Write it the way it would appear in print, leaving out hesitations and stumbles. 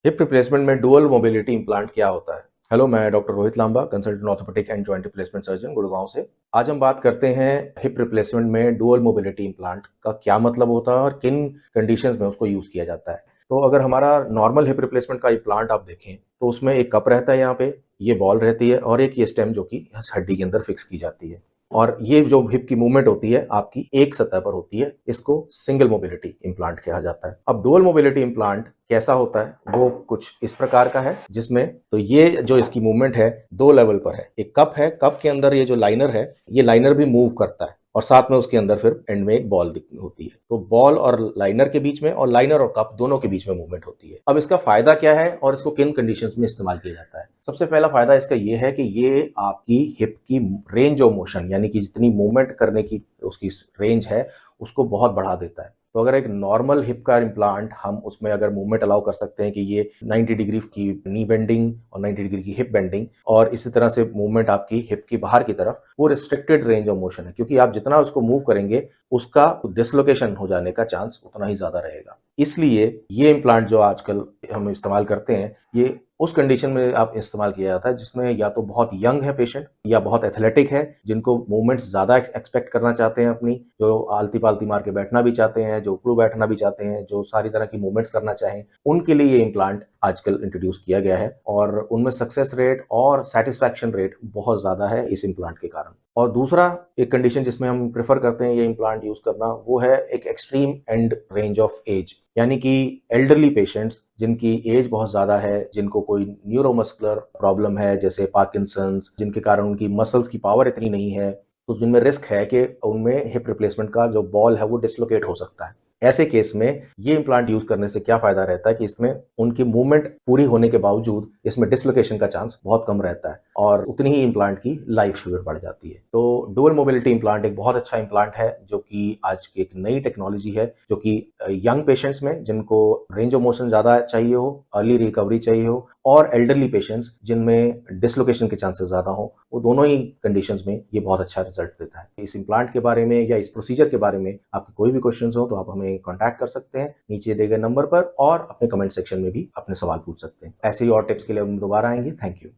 Hip replacement में dual mobility implant क्या होता है? हेलो, मैं doctor Rohit Lamba, consultant orthopaedic and joint replacement surgeon, Gurgaon से। आज हम बात करते हैं हिप रिप्लेसमेंट में डुअल मोबिलिटी इम्प्लांट का क्या मतलब होता है और किन कंडीशंस में उसको यूज किया जाता है। तो अगर हमारा नॉर्मल हिप रिप्लेसमेंट का इम्प्लांट आप देखें तो उसमें एक कप रहता है, यहाँ पे ये बॉल रहती है और एक ये स्टेम जो कि इस हड्डी के अंदर फिक्स की जाती है। और ये जो हिप की मूवमेंट होती है आपकी एक सतह पर होती है, इसको सिंगल मोबिलिटी इम्प्लांट कहा जाता है। अब डुअल मोबिलिटी इम्प्लांट कैसा होता है वो कुछ इस प्रकार का है, जिसमें तो ये जो इसकी मूवमेंट है दो लेवल पर है। एक कप है, कप के अंदर ये जो लाइनर है, ये लाइनर भी मूव करता है और साथ में उसके अंदर फिर एंड में एक बॉल होती है। तो बॉल और लाइनर के बीच में और लाइनर और कप दोनों के बीच में मूवमेंट होती है। अब इसका फायदा क्या है और इसको किन कंडीशंस में इस्तेमाल किया जाता है? सबसे पहला फायदा इसका ये है कि ये आपकी हिप की रेंज ऑफ मोशन, यानी कि जितनी मूवमेंट करने की उसकी रेंज है, उसको बहुत बढ़ा देता है। तो अगर एक नॉर्मल हिप का इम्प्लांट हम उसमें अगर मूवमेंट अलाउ कर सकते हैं कि ये 90 डिग्री की नी बेंडिंग और 90 डिग्री की हिप बेंडिंग और इसी तरह से मूवमेंट आपकी हिप की बाहर की तरफ, वो रिस्ट्रिक्टेड रेंज ऑफ मोशन है, क्योंकि आप जितना उसको मूव करेंगे उसका डिसलोकेशन हो जाने का चांस उतना ही ज्यादा रहेगा। इसलिए ये इम्प्लांट जो आजकल हम इस्तेमाल करते हैं, ये उस कंडीशन में आप इस्तेमाल किया जाता है जिसमें या तो बहुत यंग है पेशेंट या बहुत एथलेटिक है, जिनको मूवमेंट्स ज्यादा एक्सपेक्ट करना चाहते हैं अपनी, जो आलती पालती मार के बैठना भी चाहते हैं, जो उकड़ू बैठना भी चाहते हैं, जो सारी तरह की मूवमेंट्स करना चाहें, उनके लिए ये इम्प्लांट आजकल इंट्रोड्यूस किया गया है और उनमें सक्सेस रेट और सेटिस्फैक्शन रेट बहुत ज्यादा है इस इम्प्लांट के कारण। और दूसरा एक कंडीशन जिसमें हम प्रेफर करते हैं ये इम्प्लांट यूज करना, वो है एक extreme end range of age, यानी कि एल्डरली पेशेंट्स जिनकी एज बहुत ज्यादा है, जिनको कोई न्यूरोमस्कुलर प्रॉब्लम है जैसे पार्किंसंस, जिनके कारण उनकी मसल्स की पावर इतनी नहीं है, तो जिनमें रिस्क है कि उनमें हिप रिप्लेसमेंट का जो बॉल है वो डिसलोकेट हो सकता है। ऐसे केस में ये इम्प्लांट यूज करने से क्या फायदा रहता है कि इसमें उनकी मूवमेंट पूरी होने के बावजूद इसमें डिसलोकेशन का चांस बहुत कम रहता है और उतनी ही इम्प्लांट की लाइफ शुगर बढ़ जाती है। तो डुअल मोबिलिटी इम्प्लांट एक बहुत अच्छा इम्प्लांट है जो कि आज की एक नई टेक्नोलॉजी है, जो कि यंग पेशेंट्स में जिनको रेंज ऑफ मोशन ज्यादा चाहिए हो, अर्ली रिकवरी चाहिए हो, और एल्डरली पेशेंट्स जिनमें डिसलोकेशन के चांसेस ज्यादा हो, वो दोनों ही कंडीशंस में ये बहुत अच्छा रिजल्ट देता है। इस इम्प्लांट के बारे में या इस प्रोसीजर के बारे में आपके कोई भी क्वेश्चंस हो तो आप हमें कांटेक्ट कर सकते हैं नीचे दिए गए नंबर पर, और अपने कमेंट सेक्शन में भी अपने सवाल पूछ सकते हैं। ऐसे ही और टिप्स के लिए हम दोबारा आएंगे। Thank you.